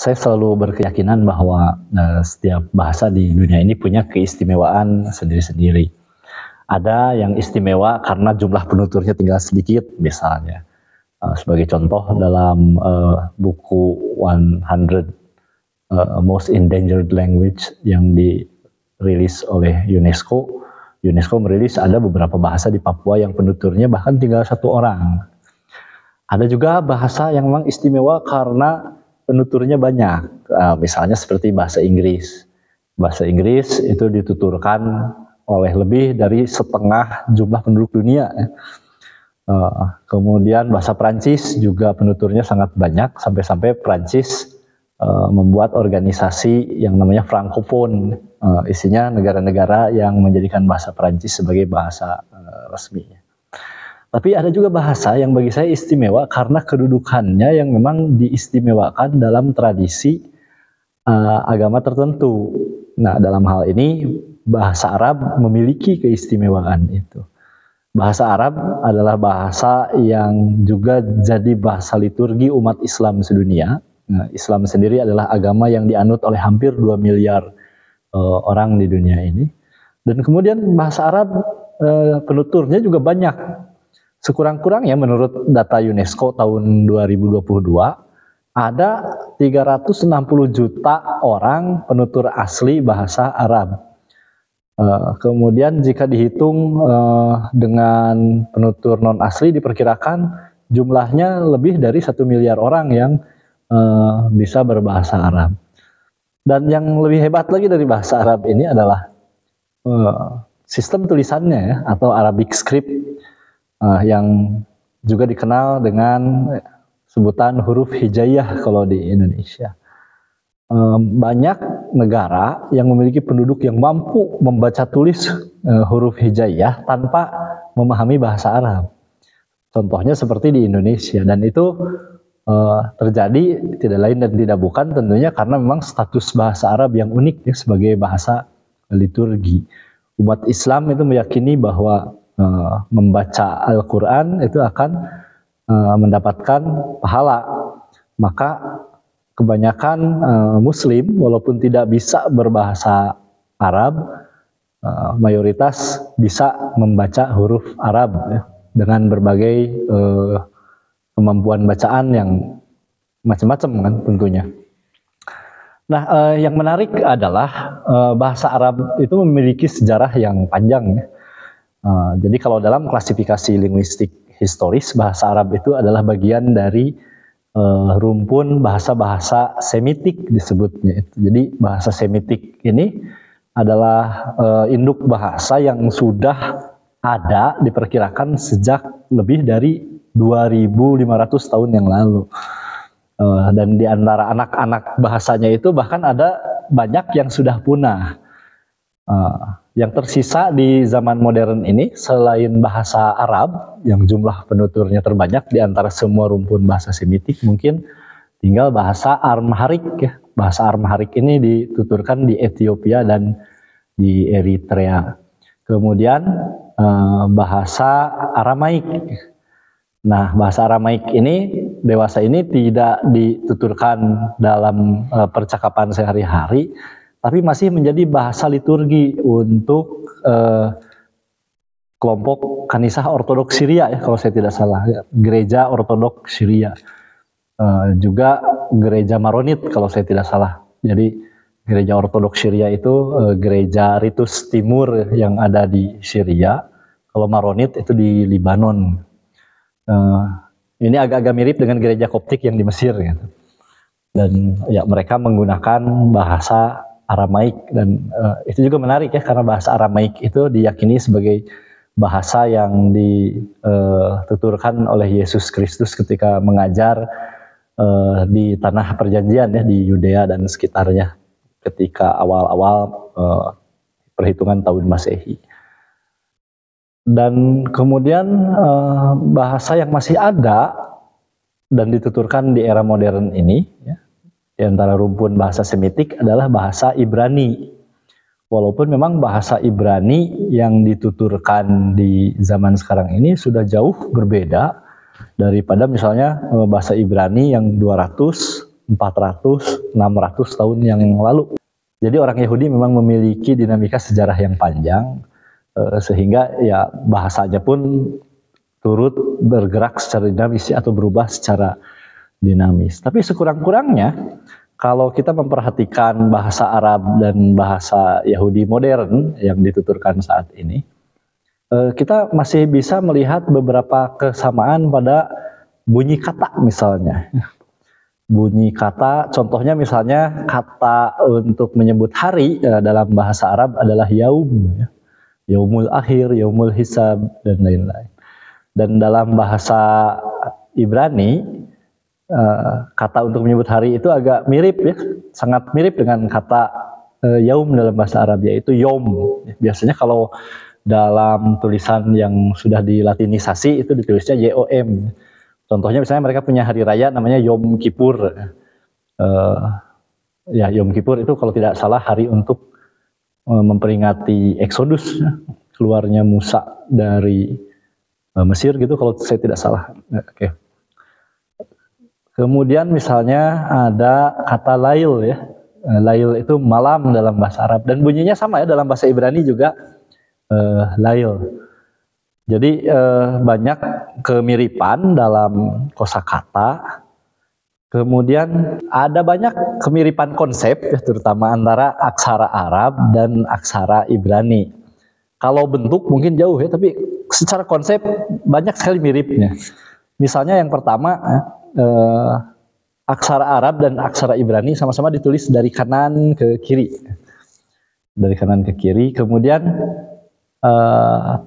Saya selalu berkeyakinan bahwa setiap bahasa di dunia ini punya keistimewaan sendiri-sendiri. Ada yang istimewa karena jumlah penuturnya tinggal sedikit, misalnya. Sebagai contoh dalam buku 100 Most Endangered Language yang dirilis oleh UNESCO, UNESCO merilis ada beberapa bahasa di Papua yang penuturnya bahkan tinggal 1 orang. Ada juga bahasa yang memang istimewa karena penuturnya banyak, misalnya seperti bahasa Inggris. Bahasa Inggris itu dituturkan oleh lebih dari setengah jumlah penduduk dunia. Kemudian bahasa Prancis juga penuturnya sangat banyak, sampai-sampai Prancis membuat organisasi yang namanya Francophone, isinya negara-negara yang menjadikan bahasa Prancis sebagai bahasa resmi. Tapi ada juga bahasa yang bagi saya istimewa karena kedudukannya yang memang diistimewakan dalam tradisi agama tertentu. Nah, dalam hal ini bahasa Arab memiliki keistimewaan itu. Bahasa Arab adalah bahasa yang juga jadi bahasa liturgi umat Islam sedunia. Nah, Islam sendiri adalah agama yang dianut oleh hampir 2 miliar orang di dunia ini. Dan kemudian bahasa Arab penuturnya juga banyak. Sekurang-kurangnya menurut data UNESCO tahun 2022, ada 360 juta orang penutur asli bahasa Arab. Kemudian jika dihitung dengan penutur non-asli, diperkirakan jumlahnya lebih dari 1 miliar orang yang bisa berbahasa Arab. Dan yang lebih hebat lagi dari bahasa Arab ini adalah sistem tulisannya ya, atau Arabic script, yang juga dikenal dengan sebutan huruf hijaiyah kalau di Indonesia. Banyak negara yang memiliki penduduk yang mampu membaca tulis huruf hijaiyah tanpa memahami bahasa Arab. Contohnya seperti di Indonesia, dan itu terjadi tidak lain dan tidak bukan tentunya karena memang status bahasa Arab yang unik ya, sebagai bahasa liturgi. Umat Islam itu meyakini bahwa membaca Al-Quran itu akan mendapatkan pahala. Maka kebanyakan Muslim walaupun tidak bisa berbahasa Arab, mayoritas bisa membaca huruf Arab ya, dengan berbagai kemampuan bacaan yang macam-macam kan tentunya. Nah, yang menarik adalah bahasa Arab itu memiliki sejarah yang panjang ya. Jadi kalau dalam klasifikasi linguistik historis, bahasa Arab itu adalah bagian dari rumpun bahasa-bahasa Semitik disebutnya. Jadi bahasa Semitik ini adalah induk bahasa yang sudah ada diperkirakan sejak lebih dari 2.500 tahun yang lalu. Dan di antara anak-anak bahasanya itu bahkan ada banyak yang sudah punah. Yang tersisa di zaman modern ini selain bahasa Arab yang jumlah penuturnya terbanyak di antara semua rumpun bahasa Semitik, mungkin tinggal bahasa Amharik ya. Bahasa Amharik ini dituturkan di Ethiopia dan di Eritrea. Kemudian bahasa Aramaik. Nah, bahasa Aramaik ini dewasa ini tidak dituturkan dalam percakapan sehari-hari, tapi masih menjadi bahasa liturgi untuk kelompok Kanisah Ortodoks Syria ya, kalau saya tidak salah, ya. Gereja Ortodoks Syria, juga gereja Maronit kalau saya tidak salah. Jadi gereja Ortodoks Syria itu gereja Ritus Timur yang ada di Syria, kalau Maronit itu di Libanon. Ini agak-agak mirip dengan gereja Koptik yang di Mesir gitu. Dan ya mereka menggunakan bahasa Aramaik, dan itu juga menarik ya karena bahasa Aramaik itu diyakini sebagai bahasa yang dituturkan oleh Yesus Kristus ketika mengajar di tanah perjanjian ya, di Yudea dan sekitarnya ketika awal-awal perhitungan tahun Masehi. Dan kemudian bahasa yang masih ada dan dituturkan di era modern ini ya, di antara rumpun bahasa Semitik adalah bahasa Ibrani. Walaupun memang bahasa Ibrani yang dituturkan di zaman sekarang ini sudah jauh berbeda daripada misalnya bahasa Ibrani yang 200 400, 600 tahun yang lalu. Jadi orang Yahudi memang memiliki dinamika sejarah yang panjang, sehingga ya bahasanya pun turut bergerak secara dinamis atau berubah secara dinamis. Tapi sekurang-kurangnya kalau kita memperhatikan bahasa Arab dan bahasa Yahudi modern yang dituturkan saat ini, kita masih bisa melihat beberapa kesamaan pada bunyi kata misalnya. Bunyi kata, contohnya misalnya kata untuk menyebut hari dalam bahasa Arab adalah yaum, yaumul akhir, yaumul hisab, dan lain-lain. Dan dalam bahasa Ibrani, kata untuk menyebut hari itu agak mirip ya, sangat mirip dengan kata yaum dalam bahasa Arab, yaitu yom. Biasanya kalau dalam tulisan yang sudah dilatinisasi itu ditulisnya YOM. Contohnya misalnya mereka punya hari raya namanya Yom Kippur. Ya Yom Kippur itu kalau tidak salah hari untuk memperingati Exodus, keluarnya Musa dari Mesir gitu kalau saya tidak salah. Oke. Kemudian misalnya ada kata lail ya. Lail itu malam dalam bahasa Arab dan bunyinya sama ya dalam bahasa Ibrani juga lail. Jadi banyak kemiripan dalam kosakata. Kemudian ada banyak kemiripan konsep ya, terutama antara aksara Arab dan aksara Ibrani. Kalau bentuk mungkin jauh ya, tapi secara konsep banyak sekali miripnya. Misalnya yang pertama aksara Arab dan aksara Ibrani sama-sama ditulis dari kanan ke kiri. Dari kanan ke kiri. Kemudian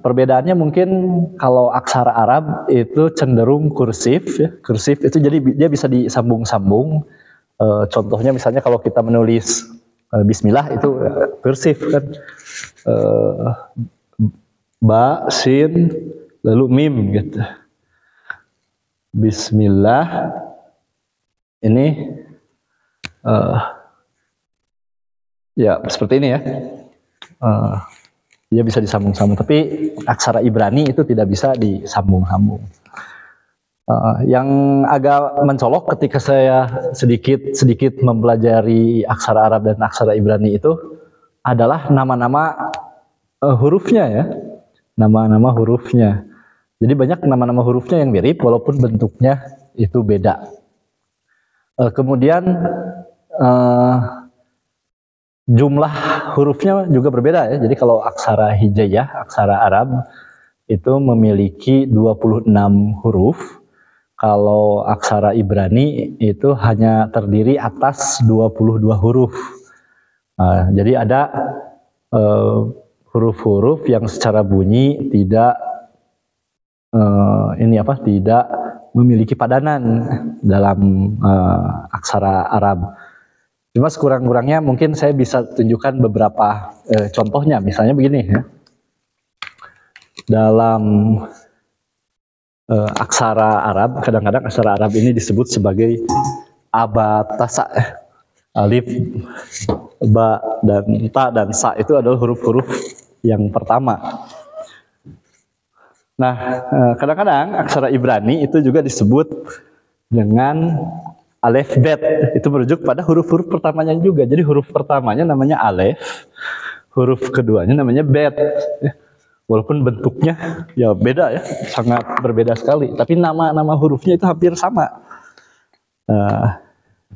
perbedaannya mungkin kalau aksara Arab itu cenderung kursif ya. Kursif itu jadi dia bisa disambung-sambung. Contohnya misalnya kalau kita menulis bismillah itu kursif kan, ba, sin, lalu mim gitu. Bismillah ini ya seperti ini ya. Dia bisa disambung-sambung, tapi aksara Ibrani itu tidak bisa disambung-sambung. Yang agak mencolok ketika saya sedikit mempelajari aksara Arab dan aksara Ibrani itu adalah nama-nama hurufnya ya, nama-nama hurufnya. Jadi banyak nama-nama hurufnya yang mirip walaupun bentuknya itu beda. Kemudian jumlah hurufnya juga berbeda ya. Jadi kalau aksara hijaiyah, aksara Arab itu memiliki 26 huruf. Kalau aksara Ibrani itu hanya terdiri atas 22 huruf. Jadi ada huruf-huruf yang secara bunyi tidak tidak memiliki padanan dalam aksara Arab. Cuma sekurang-kurangnya mungkin saya bisa tunjukkan beberapa contohnya. Misalnya begini ya. Dalam aksara Arab, kadang-kadang aksara Arab ini disebut sebagai abatasa. Alif, ba, dan ta, dan sa itu adalah huruf-huruf yang pertama. Nah, kadang-kadang aksara Ibrani itu juga disebut dengan alef bet, itu merujuk pada huruf-huruf pertamanya juga. Jadi huruf pertamanya namanya alef, huruf keduanya namanya bet. Walaupun bentuknya ya beda ya, sangat berbeda sekali. Tapi nama-nama hurufnya itu hampir sama.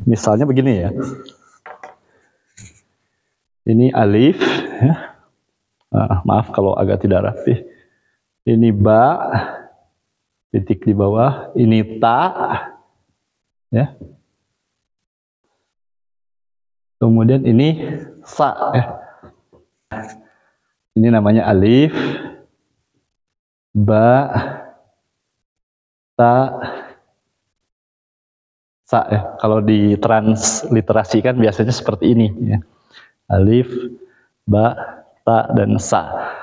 Misalnya begini ya. Ini alif, ya. Maaf kalau agak tidak rapi. Ini ba, titik di bawah. Ini ta, ya. Kemudian ini sa, ya. Ini namanya alif, ba, ta, sa ya. Kalau ditransliterasikan biasanya seperti ini ya. Alif, ba, ta, dan sa.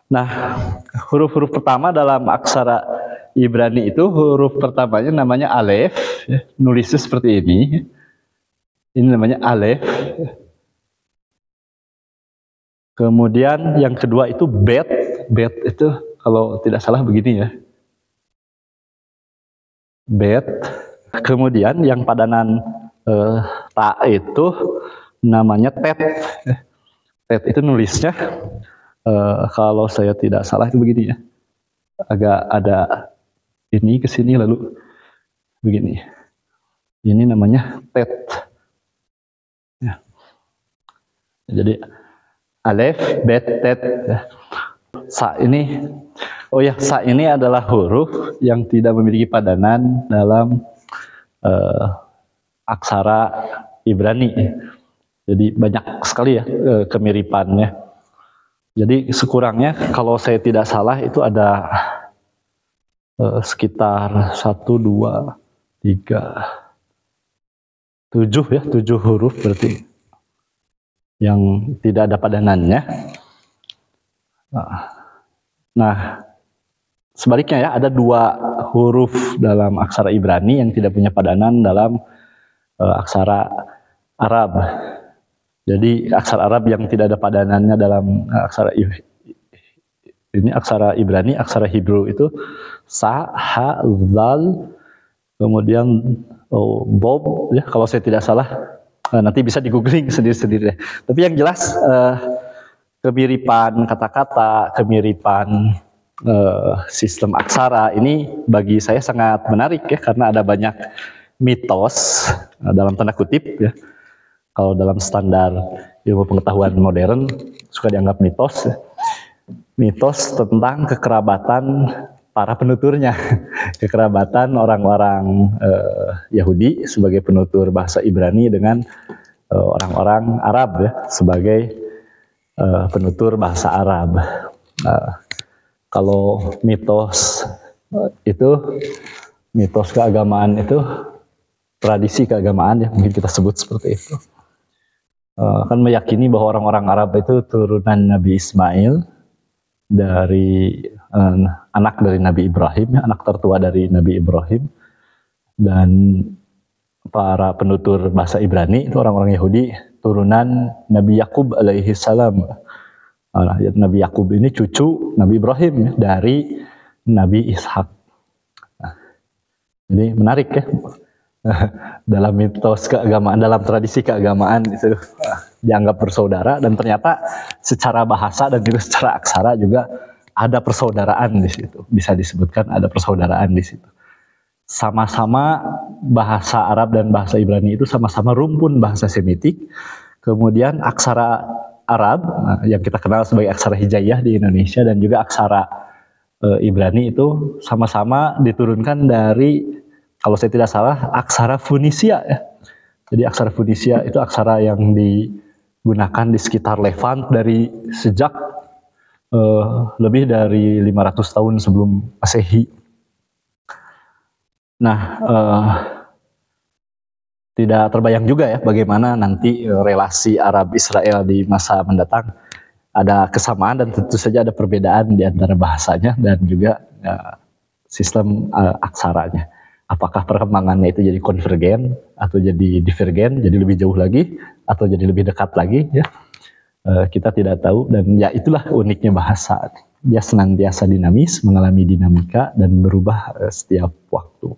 Nah, huruf-huruf pertama dalam aksara Ibrani itu huruf pertamanya namanya alef, ya. Nulisnya seperti ini. Ini namanya alef. Kemudian yang kedua itu bet. Bet itu kalau tidak salah begini ya. Bet. Kemudian yang padanan Ta itu namanya tet. Tet itu nulisnya kalau saya tidak salah itu begini ya. Agak ada ini ke sini lalu begini. Ini namanya tet. Ya. Jadi alef, bet, tet. Sa ini, oh ya, sa ini adalah huruf yang tidak memiliki padanan dalam aksara Ibrani. Jadi banyak sekali ya kemiripannya. Jadi sekurangnya kalau saya tidak salah itu ada sekitar 1, 2, 3, 7 ya, 7 huruf berarti yang tidak ada padanannya. Nah, sebaliknya ya, ada 2 huruf dalam aksara Ibrani yang tidak punya padanan dalam aksara Arab. Jadi aksara Arab yang tidak ada padanannya dalam aksara ini aksara Ibrani, aksara Hebrew itu sa, ha, zal, kemudian bob ya, kalau saya tidak salah. Nanti bisa di googling sendiri-sendiri. Tapi yang jelas kemiripan kata-kata, kemiripan sistem aksara ini bagi saya sangat menarik ya, karena ada banyak mitos dalam tanda kutip ya. Kalau dalam standar ilmu pengetahuan modern suka dianggap mitos ya. Mitos tentang kekerabatan para penuturnya, kekerabatan orang-orang Yahudi sebagai penutur bahasa Ibrani dengan orang-orang Arab ya sebagai penutur bahasa Arab. Kalau mitos itu, mitos keagamaan itu, tradisi keagamaan ya mungkin kita sebut seperti itu, kan meyakini bahwa orang-orang Arab itu turunan Nabi Ismail, dari anak dari Nabi Ibrahim, anak tertua dari Nabi Ibrahim, dan para penutur bahasa Ibrani itu orang-orang Yahudi turunan Nabi Yakub alaihi salam. Nabi Yakub ini cucu Nabi Ibrahim dari Nabi Ishak. Jadi menarik ya, dalam mitos keagamaan, dalam tradisi keagamaan itu dianggap bersaudara, dan ternyata secara bahasa dan juga secara aksara juga ada persaudaraan di situ. Bisa disebutkan ada persaudaraan di situ. Sama-sama bahasa Arab dan bahasa Ibrani itu sama-sama rumpun bahasa Semitik. Kemudian aksara Arab yang kita kenal sebagai aksara Hijaiyah di Indonesia, dan juga aksara Ibrani itu sama-sama diturunkan dari, kalau saya tidak salah, aksara Funisia ya. Jadi aksara Funisia itu aksara yang digunakan di sekitar Levant dari sejak lebih dari 500 tahun sebelum Masehi. Nah, tidak terbayang juga ya bagaimana nanti relasi Arab Israel di masa mendatang. Ada kesamaan dan tentu saja ada perbedaan di antara bahasanya dan juga sistem aksaranya. Apakah perkembangannya itu jadi konvergen atau jadi divergen, jadi lebih jauh lagi atau jadi lebih dekat lagi ya. Kita tidak tahu, dan ya itulah uniknya bahasa. Dia senantiasa dinamis, mengalami dinamika dan berubah setiap waktu.